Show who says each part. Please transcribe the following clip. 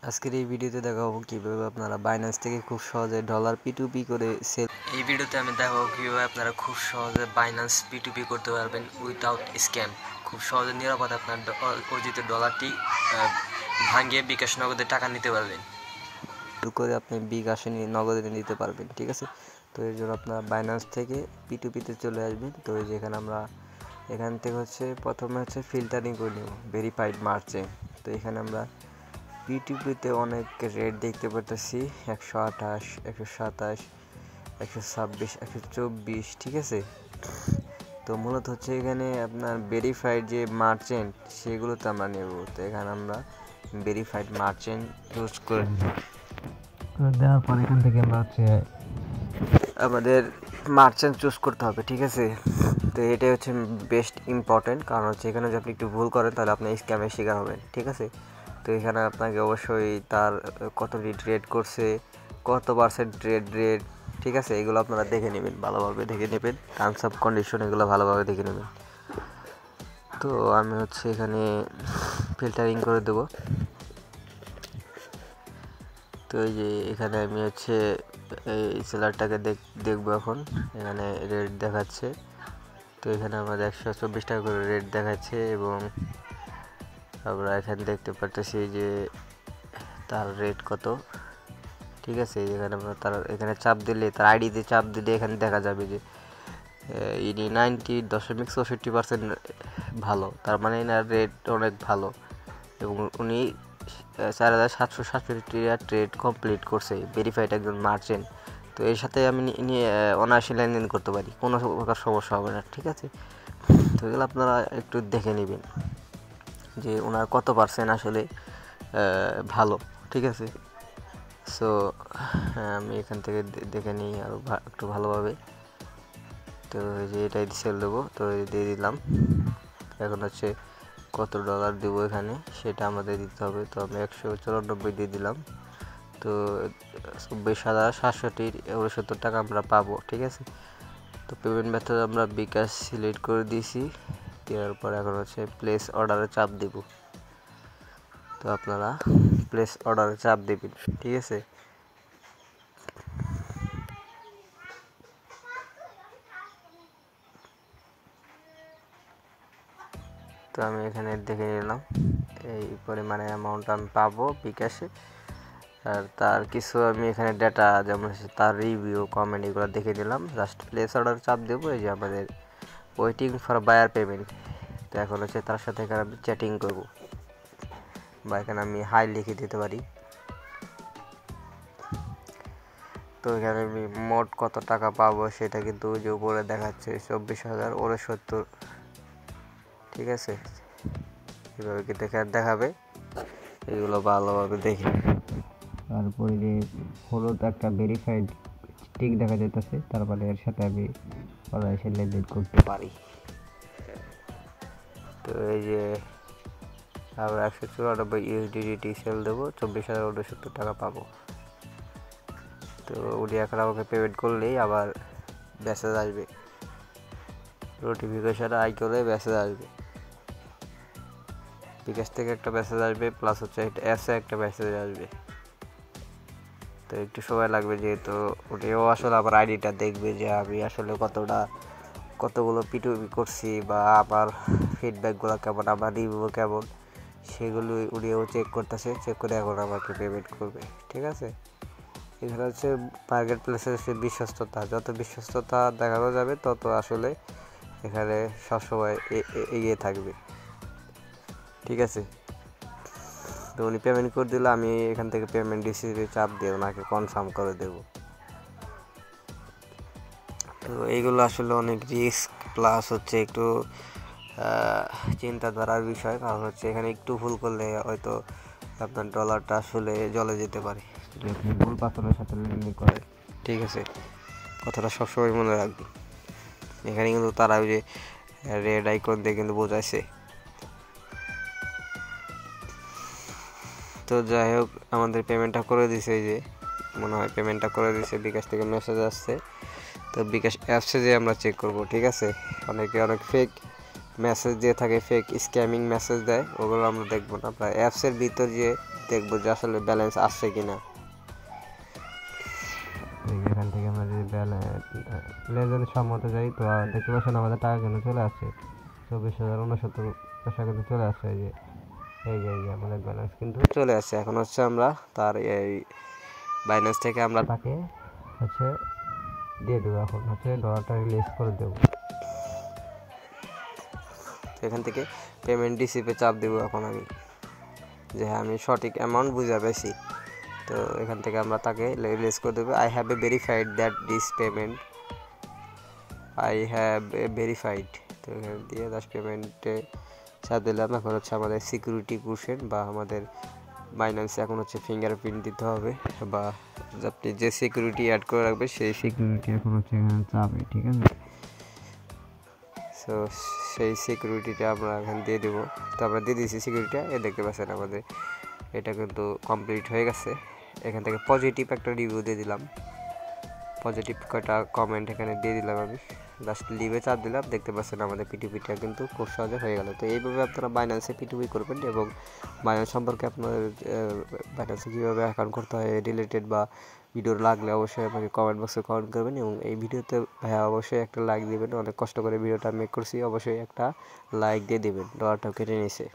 Speaker 1: আজকের এই ভিডিওতে দেখাবো কিভাবে আপনারা বাইন্যান্স থেকে খুব সহজে ডলার P2P করে সেল। এই ভিডিওতে আমি দেখাবো কিভাবে আপনারা খুব সহজে বাইন্যান্স P2P করতে পারবেন উইদাউট স্ক্যাম। খুব সহজে নিরাপদে আপনার অর্জিত ডলারটি ভাঙিয়ে বিকাশ নগদে টাকা নিতে পারবেন করে আপনি বিকাশে নগদে নিতে পারবেন। ঠিক আছে, তো এর জন্য আপনারা বাইন্যান্স থেকে P2P তে চলে আসবেন। তো এই যে এখান থেকে প্রথমে ফিল্টারিং করে নেব ভেরিফাইড মার্চেন্ট। তো এখানে আমরা P2P তে অনেক রেট দেখতে পারতেছি 128, 127, 126, 124। ঠিক আছে, তো মূলত এখানে আপনার ভেরিফাইড যে মার্চেন্ট সেগুলোতে আমরা নেব। তো এখানে আমরা ভেরিফাইড মার্চেন্ট চুজ করে দেওয়ার পর এখান থেকে আমরা আমাদের মার্চেন্ট চুজ করতে হবে। ঠিক আছে, তো এটাই বেস্ট ইম্পর্টেন্ট, কারণ এখানে যদি আপনি একটু ভুল করেন তাহলে আপনি স্ক্যামের শিকার হবেন। ঠিক আছে, তো এখানে আপনাকে অবশ্যই তার কতটি ট্রেড করছে, কত পার্সেন্ট রেট। ঠিক আছে, এগুলো আপনারা দেখে নেবেন, ভালোভাবে দেখে নেবেন, টার্মস অফ কন্ডিশন এগুলো ভালোভাবে দেখে নেবেন। তো আমি এখানে ফিল্টারিং করে দেব। তো এই যে এখানে আমি এই সেলারটাকে দেখবো। এখন এখানে রেট দেখাচ্ছে, তো এখানে আমাদের 124 টাকা করে রেট দেখাচ্ছে এবং আমরা এখানে দেখতে পারতেছি যে তার রেট কত। ঠিক আছে, এখানে আমরা এখানে চাপ দিলে, তার আইডিতে চাপ দিলে এখানে দেখা যাবে যে ইনি 90.64% ভালো, তার মানে এনার রেট অনেক ভালো এবং উনি 4767 ট্রেড কমপ্লিট করছে, ভেরিফাইড একজন মার্চেন্ট। তো এর সাথে আমি অনায়াসে লেনদেন করতে পারি, কোনো প্রকার সমস্যা হবে না। ঠিক আছে, তো এগুলো আপনারা একটু দেখে নেবেন যে ওনার কত পার্সেন্ট আসলে ভালো। ঠিক আছে, সো আমি এখান থেকে দেখে নিই আরও একটু ভালোভাবে। তো এই যে এটাই সেল দেবো, তো দিয়ে দিলাম। এখন কত ডলার দেবো এখানে সেটা আমাদের দিতে হবে। তো আমি 194 দিয়ে দিলাম। তো 24,769 টাকা আমরা পাবো। ঠিক আছে, তো পেমেন্ট মেথড আমরা বিকাশ সিলেক্ট করে দিয়েছি। দেওয়ার পর এখন প্লেস অর্ডারে চাপ দেব। তো আপনারা প্লেস অর্ডারে চাপ দেবেন। ঠিক আছে, তো আমি এখানে দেখে নিলাম এই পরিমাণে অ্যামাউন্ট আমি পাবো বিকাশে। আর তার কিছু আমি এখানে ডেটা যেমন তার রিভিউ, কমেন্ট এগুলো দেখে নিলাম। জাস্ট প্লেস অর্ডার চাপ দেবো। এই যে আমাদের ওয়েটিং ফর বায়ার পেমেন্ট। তো এখন তার সাথে এখানে আমি চ্যাটিং করবো, বা এখানে আমি হাই লিখে দিতে পারি। তো এখানে আমি মোট কত টাকা পাবো সেটা কিন্তু যে উপরে দেখাচ্ছে 24,069। ঠিক আছে, এভাবে কিন্তু এখানে দেখাবে, এগুলো ভালোভাবে দেখে। তারপরে যে হলুদ একটা ভেরিফাইড টিক দেখা যেতেছে, তারপরে এর সাথে আমি অনায়াসে লেনদেন করতে পারি। তো এই যে আমরা 194 USDT সেল দেবো, 24,069 টাকা পাবো। তো উনি এখন আমাকে পেমেন্ট করলেই আবার মেসেজ আসবে, নোটিফিকেশান আই করে মেসেজ আসবে, বিকাশ থেকে একটা মেসেজ আসবে, প্লাস অ্যাপসে একটা মেসেজ আসবে। তো একটু সময় লাগবে, যেহেতু উনিও আসলে আমার আইডিটা দেখবে যে আমি আসলে কতগুলো P2P করছি, বা আমার ফিডব্যাকগুলো কেমন, আমার রিভিউ কেমন, সেগুলো উনিও চেক করতেছে। চেক করে এখন আমাকে পেমেন্ট করবে। ঠিক আছে, এখানে মার্কেট প্লেসের বিশ্বস্ততা, যত বিশ্বস্ততা দেখানো যাবে তত আসলে এখানে সবসময় এগিয়ে থাকবে। ঠিক আছে, তো উনি পেমেন্ট করে দিলে আমি এখান থেকে পেমেন্ট রিসিভে চাপ দিয়ে ওনাকে কনফার্ম করে দেব। তো এইগুলো আসলে অনেক রিস্ক, প্লাস একটু চিন্তাধারার বিষয়, কারণ এখানে একটু ভুল করলে হয়তো আপনার ডলারটা আসলে জলে যেতে পারে যদি আপনি ভুল পাথরের সাথে লেনদেন করেন। ঠিক আছে, কথাটা সবসময় মনে রাখবেন। এখানে কিন্তু তারা ওই যে রেড আইকন দিয়ে কিন্তু বোঝাইছে। তো যাই হোক, আমাদের পেমেন্টটা করে দিছে, এই যে মনে হয় পেমেন্টটা করে দিছে, বিকাশ থেকে মেসেজ আসছে। তো বিকাশ অ্যাপসে যে আমরা চেক করব। ঠিক আছে, অনেক ফেক মেসেজ দিয়ে থাকে, ফেক স্ক্যামিং মেসেজ দেয়, ওগুলো আমরা দেখবো না। আপনার অ্যাপসের ভিতর যে দেখবো যে আসলে ব্যালেন্স আসছে কিনা।
Speaker 2: এখান থেকে আমরা যদি লেনদেন সম্মত যাই তো দেখতে পাচ্ছেন আমাদের টাকা কিন্তু চলে আসছে 24,069 টাকা কিন্তু চলে আসছে। এই যে আমাদের ব্যালেন্স কিন্তু
Speaker 1: চলে আসছে। এখন হচ্ছে আমরা তার এই বাইন্যান্স থেকে আমরা
Speaker 2: তাকে হচ্ছে দিয়ে দেবো। এখন হচ্ছে ডলারটা রিলিজ করে দেবো।
Speaker 1: এখান থেকে পেমেন্ট রিসিভে চাপ দেবো এখন আমি, যে হ্যাঁ আমি সঠিক অ্যামাউন্ট বুঝে পেয়েছি। তো এখান থেকে আমরা তাকে রিলিজ করে দেবো। I have a verified that this payment, I have a verified. তো এখানে দিয়ে জাস্ট পেমেন্টে চাপ দিলাম। এখন হচ্ছে আমাদের সিকিউরিটি কোশ্চেন বা আমাদের বাইন্যান্সে এখন হচ্ছে ফিঙ্গারপ্রিন্ট দিতে হবে, বা আপনি যে সিকিউরিটি অ্যাড করে রাখবেন সেই
Speaker 2: সিকিউরিটি এখন হচ্ছে এখানে চাবে, ঠিক আছে।
Speaker 1: সো সেই সিকিউরিটিটা আমরা এখানে দিয়ে দেবো। তো আমরা দিয়ে দিয়েছি সিকিউরিটিটা, দেখতে পাচ্ছেন আমাদের এটা কিন্তু কমপ্লিট হয়ে গেছে। এখান থেকে পজিটিভ একটা রিভিউ দিয়ে দিলাম, পজিটিভ কটা কমেন্ট এখানে দিয়ে দিলাম আমি, জাস্ট লিভে চাপ দিলাম। দেখতে পাচ্ছেন আমাদের পিটুপিটা কিন্তু খুব সহজে হয়ে গেল। তো এইভাবে আপনারা বাইন্যান্সে পিটুপি করবেন, এবং বাইন্যান্স সম্পর্কে আপনাদের বাইন্যান্সে কীভাবে অ্যাকাউন্ট করতে হয় রিলেটেড বা ভিডিও লাগলে অবশ্যই আমাকে কমেন্ট বক্সে কমেন্ট করবেন, এবং এই ভিডিওতে ভাইয়া অবশ্যই একটা লাইক দেবেন। অনেক কষ্ট করে ভিডিওটা মেক করছি, অবশ্যই একটা লাইক দিয়ে দেবেন। ডলারটাও কেটে নিয়েছে।